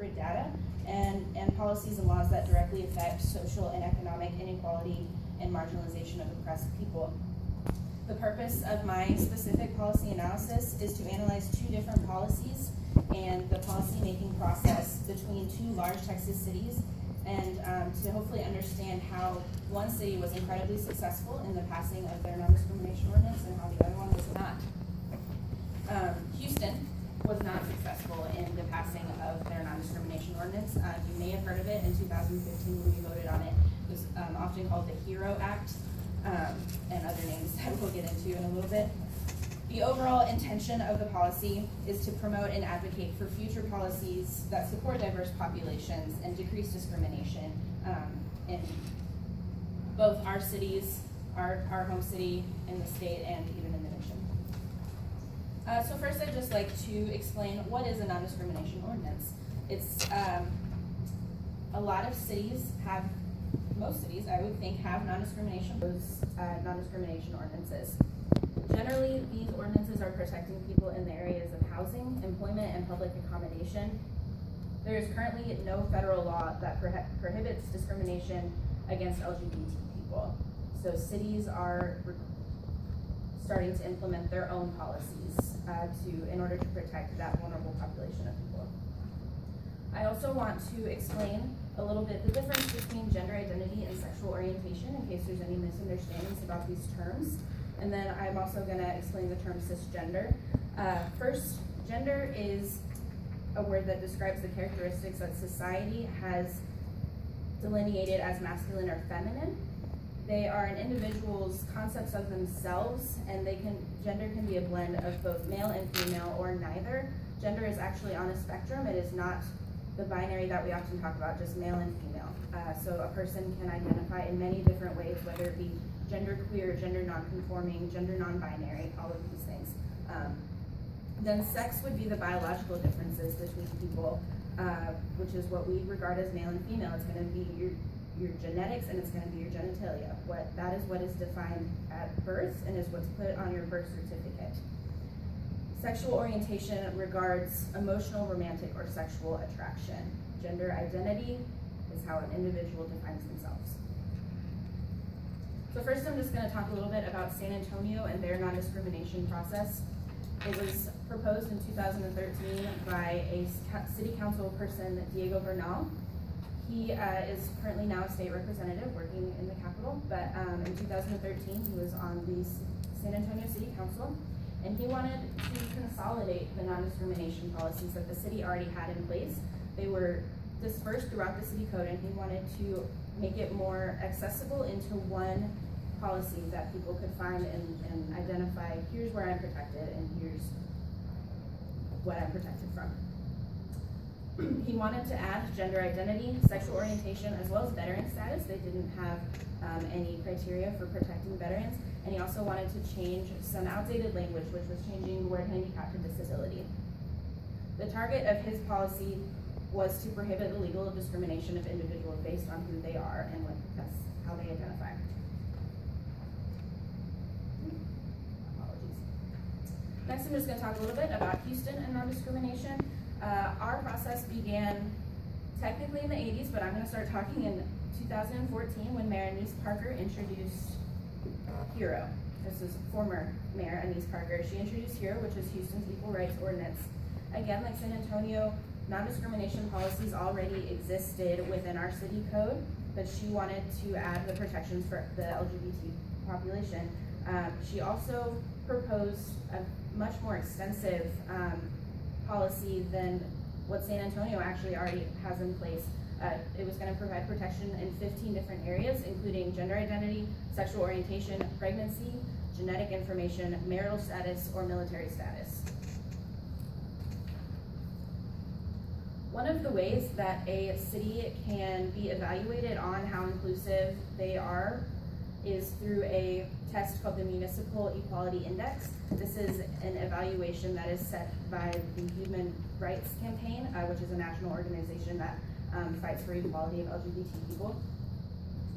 interpret data, and policies and laws that directly affect social and economic inequality and marginalization of oppressed people. The purpose of my specific policy analysis is to analyze two different policies and the policy-making process between two large Texas cities, and to hopefully understand how one city was incredibly successful in the passing of their non-discrimination ordinance and how the other one was not. Houston was not successful in the passing of their non-discrimination ordinance. You may have heard of it in 2015 when we voted on it. It was often called the HERO Act, and other names that we'll get into in a little bit. The overall intention of the policy is to promote and advocate for future policies that support diverse populations and decrease discrimination in both our cities, our home city, in the state, and even in the nation. So first, I'd just like to explain what is a non-discrimination ordinance. It's a lot of cities have, most cities I would think, have non-discrimination ordinances. Generally, these ordinances are protecting people in the areas of housing, employment, and public accommodation. There is currently no federal law that prohibits discrimination against LGBT people. So cities are starting to implement their own policies in order to protect that vulnerable population of people. I also want to explain a little bit the difference between gender identity and sexual orientation in case there's any misunderstandings about these terms. And then I'm also going to explain the term cisgender. First, gender is a word that describes the characteristics that society has delineated as masculine or feminine. They are an individual's concepts of themselves, and gender can be a blend of both male and female or neither. Gender is actually on a spectrum. It is not the binary that we often talk about, just male and female. So a person can identify in many different ways, whether it be gender queer, gender non-conforming, gender non-binary, all of these things. Then sex would be the biological differences between people, which is what we regard as male and female. It's going to be your genetics, and it's going to be your genitalia. That is what is defined at birth and is what's put on your birth certificate. Sexual orientation regards emotional, romantic, or sexual attraction. Gender identity is how an individual defines themselves. So first, I'm just going to talk a little bit about San Antonio and their non-discrimination process. It was proposed in 2013 by a city council person, Diego Bernal. He is currently now a state representative working in the Capitol, but in 2013 he was on the San Antonio City Council, and he wanted to consolidate the non-discrimination policies that the city already had in place. They were dispersed throughout the city code, and he wanted to make it more accessible into one policy that people could find and identify, here's where I'm protected and here's what I'm protected from. He wanted to add gender identity, sexual orientation, as well as veteran status. They didn't have any criteria for protecting veterans. And he also wanted to change some outdated language, which was changing the word handicap to disability. The target of his policy was to prohibit the legal discrimination of individuals based on who they are and that's how they identify. Apologies. Next, I'm just going to talk a little bit about Houston and non-discrimination. Our process began technically in the 80s, but I'm going to start talking in 2014 when Mayor Annise Parker introduced HERO. This is former Mayor Annise Parker. She introduced HERO, which is Houston's Equal Rights Ordinance. Again, like San Antonio, non-discrimination policies already existed within our city code, but she wanted to add the protections for the LGBT population. She also proposed a much more extensive policy than what San Antonio actually already has in place. It was going to provide protection in 15 different areas, including gender identity, sexual orientation, pregnancy, genetic information, marital status, or military status. One of the ways that a city can be evaluated on how inclusive they are is through a test called the Municipal Equality Index. This is an evaluation that is set by the Human Rights Campaign, which is a national organization that fights for equality of LGBT people.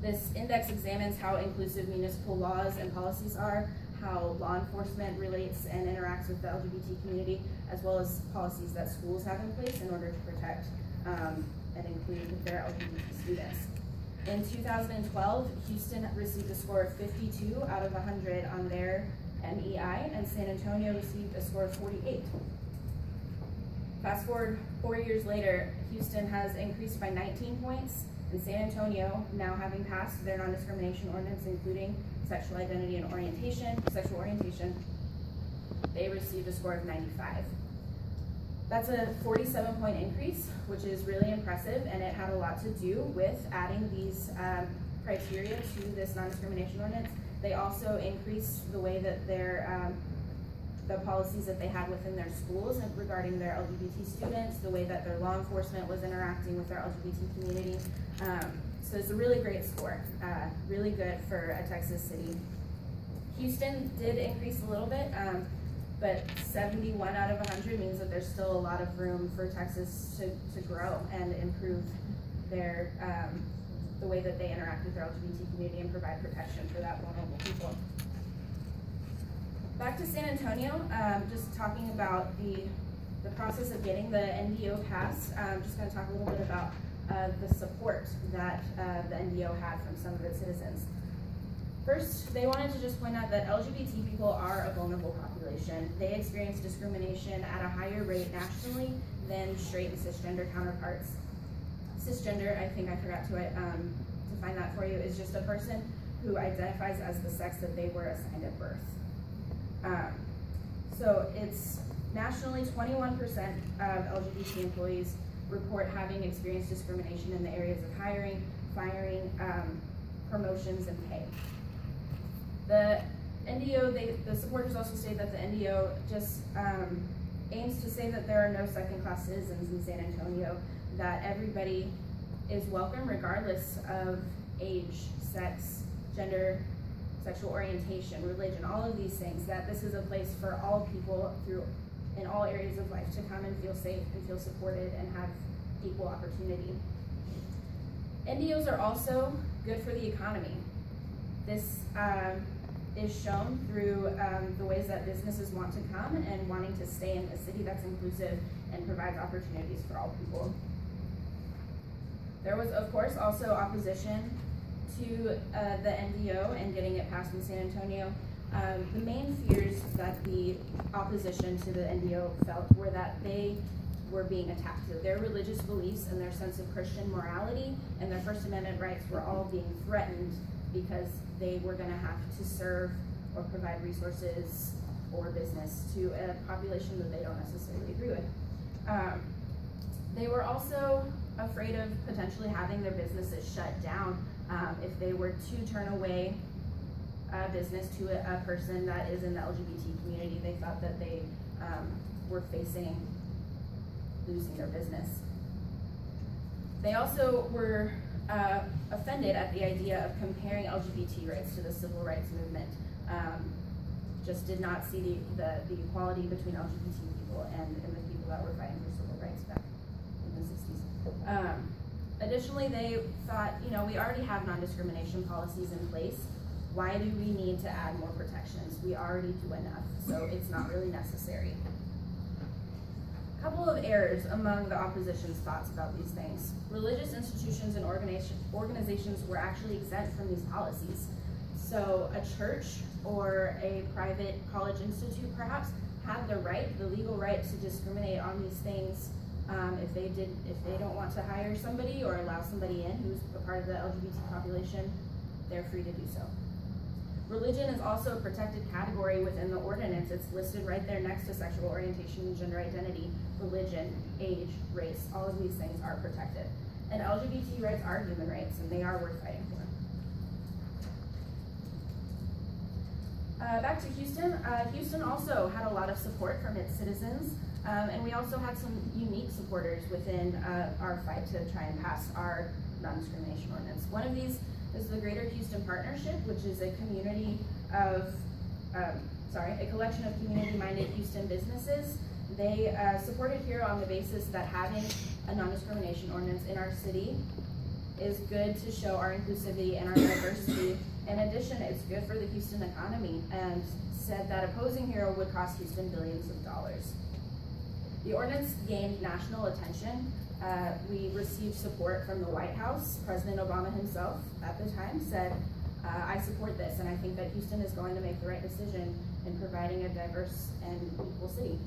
This index examines how inclusive municipal laws and policies are, how law enforcement relates and interacts with the LGBT community, as well as policies that schools have in place in order to protect and include their LGBT students. In 2012, Houston received a score of 52 out of 100 on their MEI, and San Antonio received a score of 48. Fast forward 4 years later, Houston has increased by 19 points, and San Antonio, now having passed their non-discrimination ordinance, including sexual identity and sexual orientation, they received a score of 95. That's a 47-point increase, which is really impressive, and it had a lot to do with adding these criteria to this non-discrimination ordinance. They also increased the way that the policies that they had within their schools regarding their LGBT students, the way that their law enforcement was interacting with their LGBT community. So it's a really great score, really good for a Texas city. Houston did increase a little bit, but 71 out of 100 means that there's still a lot of room for Texas to grow and improve their the way that they interact with their LGBT community and provide protection for that vulnerable people. Back to San Antonio, just talking about the process of getting the NDO passed. Just going to talk a little bit about the support that the NDO had from some of its citizens. First, they wanted to just point out that LGBT people are a vulnerable population. They experience discrimination at a higher rate nationally than straight and cisgender counterparts. Cisgender, I think I forgot to define that for you, is just a person who identifies as the sex that they were assigned at birth. So it's nationally 21% of LGBT employees report having experienced discrimination in the areas of hiring, firing, promotions, and pay. The NDO, the supporters also say that the NDO just aims to say that there are no second-class citizens in San Antonio, that everybody is welcome regardless of age, sex, gender, sexual orientation, religion, all of these things, that this is a place for all people in all areas of life to come and feel safe and feel supported and have equal opportunity. NDOs are also good for the economy. This is shown through the ways that businesses want to come and wanting to stay in a city that's inclusive and provides opportunities for all people. There was, of course, also opposition to the NDO and getting it passed in San Antonio. The main fears that the opposition to the NDO felt were that they were being attacked, that their religious beliefs and their sense of Christian morality and their First Amendment rights were all being threatened because they were going to have to serve or provide resources or business to a population that they don't necessarily agree with. They were also afraid of potentially having their businesses shut down if they were to turn away business to a person that is in the LGBT community. They thought that they were facing losing their business. They also were offended at the idea of comparing LGBT rights to the civil rights movement. Just did not see the equality between LGBT people and the people that were fighting for civil rights back in the 60s. Additionally, they thought, we already have non-discrimination policies in place. Why do we need to add more protections? We already do enough, so it's not really necessary. A couple of errors among the opposition's thoughts about these things. Religious institutions and organizations were actually exempt from these policies. So a church or a private college institute perhaps had the legal right to discriminate on these things. If they don't want to hire somebody or allow somebody in who's a part of the LGBT population, they're free to do so. Religion is also a protected category within the ordinance. It's listed right there next to sexual orientation and gender identity. Religion, age, race, all of these things are protected. And LGBT rights are human rights, and they are worth fighting for. Back to Houston. Houston also had a lot of support from its citizens, and we also had some unique supporters within our fight to try and pass our non-discrimination ordinance. One of these is the Greater Houston Partnership, which is a community of, a collection of community-minded Houston businesses. They supported here on the basis that having a non-discrimination ordinance in our city is good to show our inclusivity and our diversity In addition, it's good for the Houston economy, and said that opposing HERO would cost Houston billions of dollars. The ordinance gained national attention. We received support from the White House. President Obama himself at the time said, I support this, and I think that Houston is going to make the right decision in providing a diverse and equal city.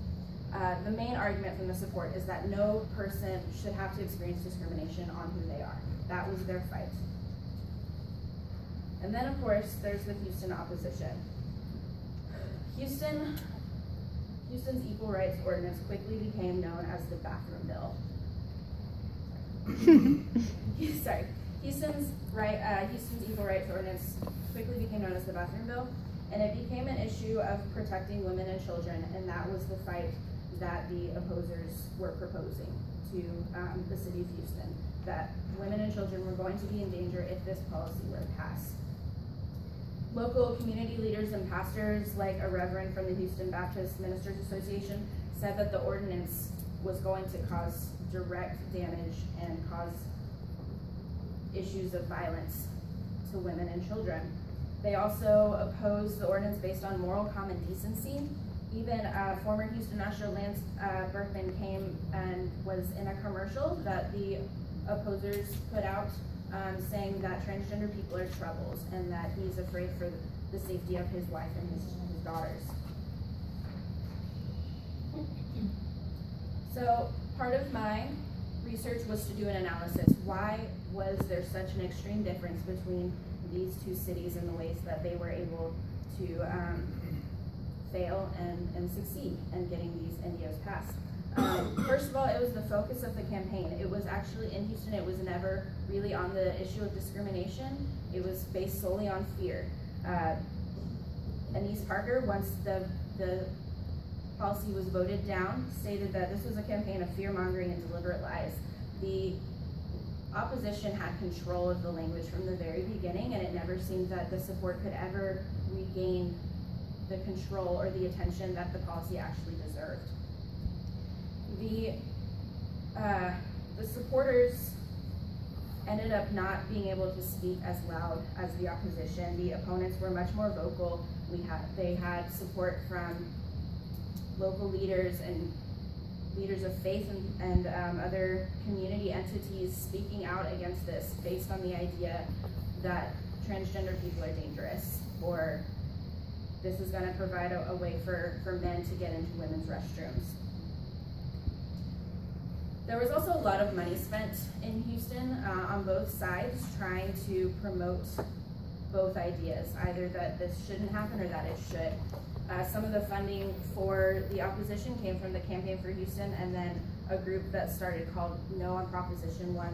The main argument from the support is that no person should have to experience discrimination on who they are. That was their fight. And then, of course, there's the Houston opposition. Houston's Equal Rights Ordinance quickly became known as the bathroom bill. Sorry. Houston's Equal Rights Ordinance quickly became known as the bathroom bill, and it became an issue of protecting women and children, and that was the fight that the opposers were proposing to the city of Houston, that women and children were going to be in danger if this policy were passed. Local community leaders and pastors, like a reverend from the Houston Baptist Ministers Association, said that the ordinance was going to cause direct damage and cause issues of violence to women and children. They also opposed the ordinance based on moral common decency. Even former Houston Master Lance Berkman came and was in a commercial that the opposers put out saying that transgender people are troubles and that he's afraid for the safety of his wife and his daughters. So part of my research was to do an analysis. Why was there such an extreme difference between these two cities in the ways that they were able to fail and succeed in getting these NDOs passed? First of all, it was the focus of the campaign. It was actually in Houston, it was never really on the issue of discrimination. It was based solely on fear. Anise Parker, once the policy was voted down, stated that this was a campaign of fear-mongering and deliberate lies. The opposition had control of the language from the very beginning, and it never seemed that the support could ever regain the control or the attention that the policy actually deserved. The supporters ended up not being able to speak as loud as the opposition. The opponents were much more vocal. They had support from local leaders and leaders of faith and other community entities speaking out against this based on the idea that transgender people are dangerous, or this is going to provide a way for men to get into women's restrooms. There was also a lot of money spent in Houston on both sides trying to promote both ideas, either that this shouldn't happen or that it should. Some of the funding for the opposition came from the Campaign for Houston, and then a group that started called No on Proposition 1.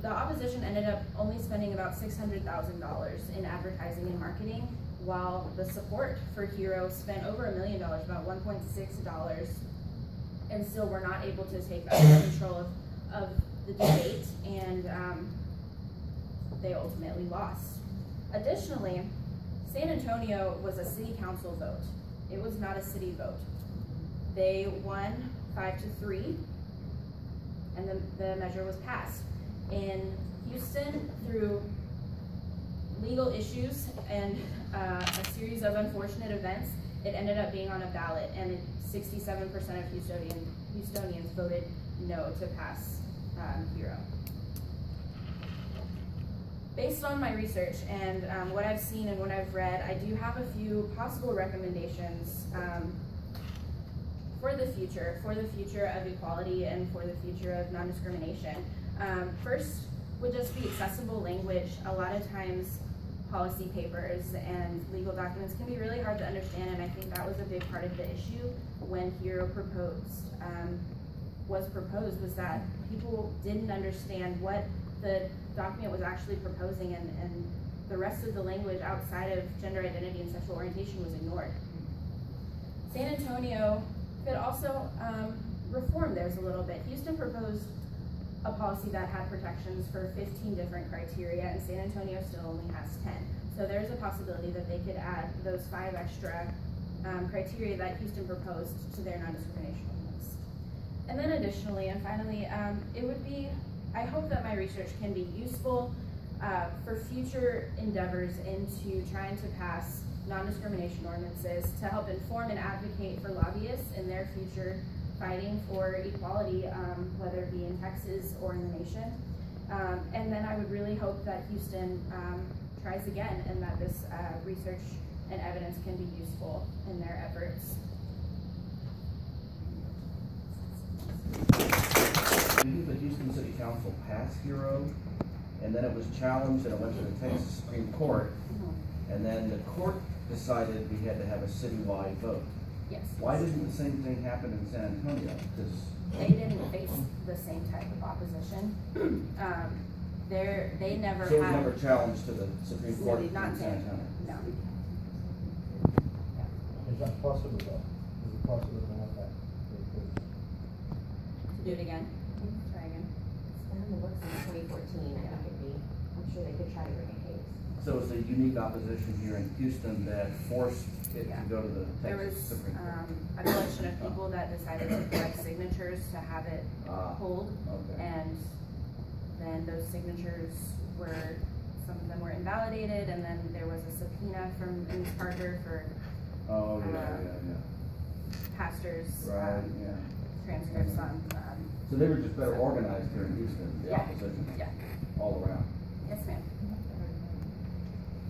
The opposition ended up only spending about $600,000 in advertising and marketing, while the support for HERO spent over $1 million, about $1.6, and still were not able to take control of the debate, and they ultimately lost. Additionally, San Antonio was a city council vote. It was not a city vote. They won 5-3, and the measure was passed. In Houston, through legal issues and a series of unfortunate events, it ended up being on a ballot, and 67% of Houstonians voted no to pass HERO. Based on my research and what I've seen and what I've read, I do have a few possible recommendations for the future of equality and for the future of non-discrimination. First would just be accessible language. A lot of times policy papers and legal documents can be really hard to understand, and I think that was a big part of the issue when HERO was proposed, was that people didn't understand what the document was actually proposing, and the rest of the language outside of gender identity and sexual orientation was ignored. San Antonio could also reform theirs a little bit. Houston proposed a policy that had protections for 15 different criteria, and San Antonio still only has 10. So there's a possibility that they could add those 5 extra criteria that Houston proposed to their non-discrimination ordinance. And then additionally, and finally, it would be, I hope that my research can be useful for future endeavors into trying to pass non-discrimination ordinances to help inform and advocate for lobbyists in their future fighting for equality, whether it be in Texas or in the nation. And then I would really hope that Houston tries again, and that this research and evidence can be useful in their efforts. The Houston City Council passed HERO, and then it was challenged and it went to the Texas Supreme Court, and then the court decided we had to have a citywide vote. Yes. Why didn't the same thing happen in San Antonio? Because they didn't face the same type of opposition. They never so it was had. never challenged to the Supreme Court in not San Antonio. No. Is that possible though? Is it possible to have that? Do it again. Try again. It's been in the books since 2014. I think I'm sure they could try to bring a case. So it's a unique opposition here in Houston that forced it to go to the There was Texas Supreme Court. a collection of people that decided to collect signatures to have it pulled, Okay. and then those signatures were, some of them were invalidated, and then there was a subpoena from Ms. Parker for Oh, yeah. pastors' Right, yeah. transcripts on. So they were just better organized here in Houston, the Yeah. opposition, Yeah. all around. Yes, ma'am.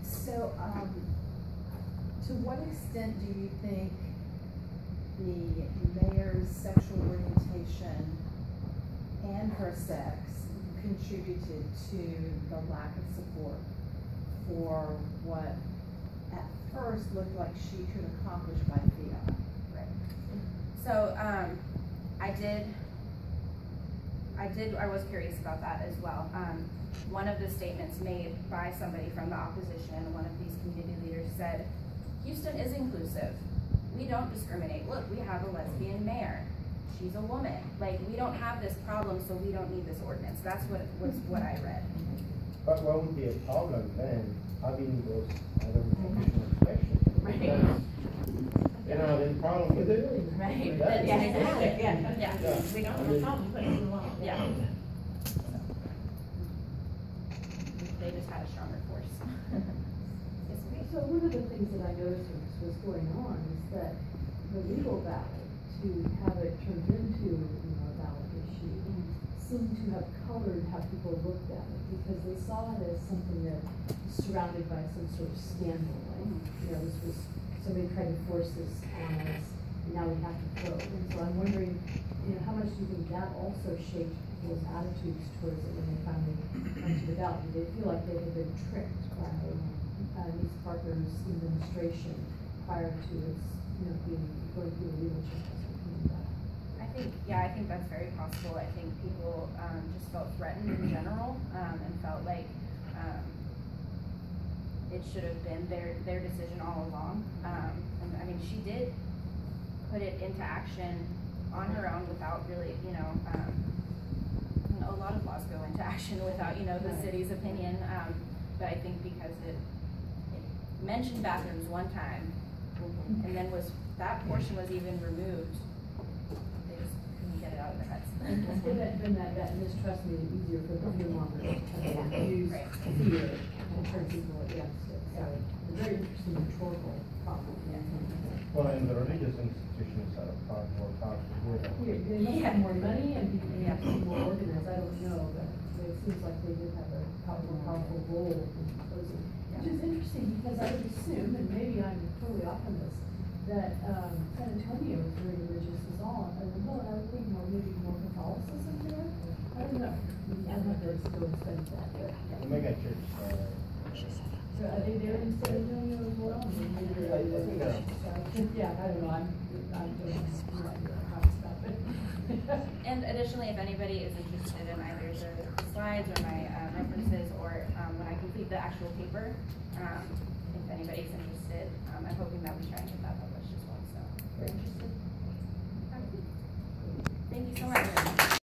So, to what extent do you think the mayor's sexual orientation and her sex contributed to the lack of support for what at first looked like she could accomplish by fiat? Right. So, I was curious about that as well. One of the statements made by somebody from the opposition, one of these community leaders, said, Houston is inclusive. We don't discriminate. Look, we have a lesbian mayor. She's a woman. Like, we don't have this problem, so we don't need this ordinance. That's what I read. But what would be a problem then, having those other professional inspections? Right. Because, you know, the problem with it. Right. That is- Yeah, exactly. Yeah. Yeah. We don't have a problem putting it along. Yeah. They just had a stronger force. Yes, ma'am. So one of the things that I noticed was going on is that the legal battle to have it turned into, a ballot issue seemed to have colored how people looked at it, because they saw it as something that was surrounded by some sort of scandal, like, this was, somebody tried to force this on us, and now we have to vote. And so I'm wondering, how much do you think that also shaped people's attitudes towards it when they finally went to the ballot? Did they feel like they had been tricked by Ms. Parker's administration prior to its, going through the legal channels? I think that's very possible. I think people just felt threatened in general, and felt like it should have been their decision all along. And I mean, she did put it into action on her own without really, a lot of laws go into action without, the city's opinion. But I think because it mentioned bathrooms one time, and then that portion was even removed, they just couldn't get it out of their heads. Then that mistrust made it easier for the fearmongers to use Right. fear and turn people against it. So a very interesting rhetorical problem. Well, and the religious institutions are far more powerful here. They must have more money and be Yeah. more organized. I don't know, but it seems like they did have a powerful role in closing. Which is interesting, because I would assume, and maybe I'm totally off on this, that San Antonio is very religious as all. I would think maybe more Catholicism there. I don't know. I'd have to go and study that. The mega church, So are they there in San Antonio as well? I think they're- Yeah, I don't know. I'm no idea how to stop it. And additionally, if anybody is interested in either the slides or my references, or when I complete the actual paper, if anybody's interested, I'm hoping that we try and get that published as well. So, if you're interested.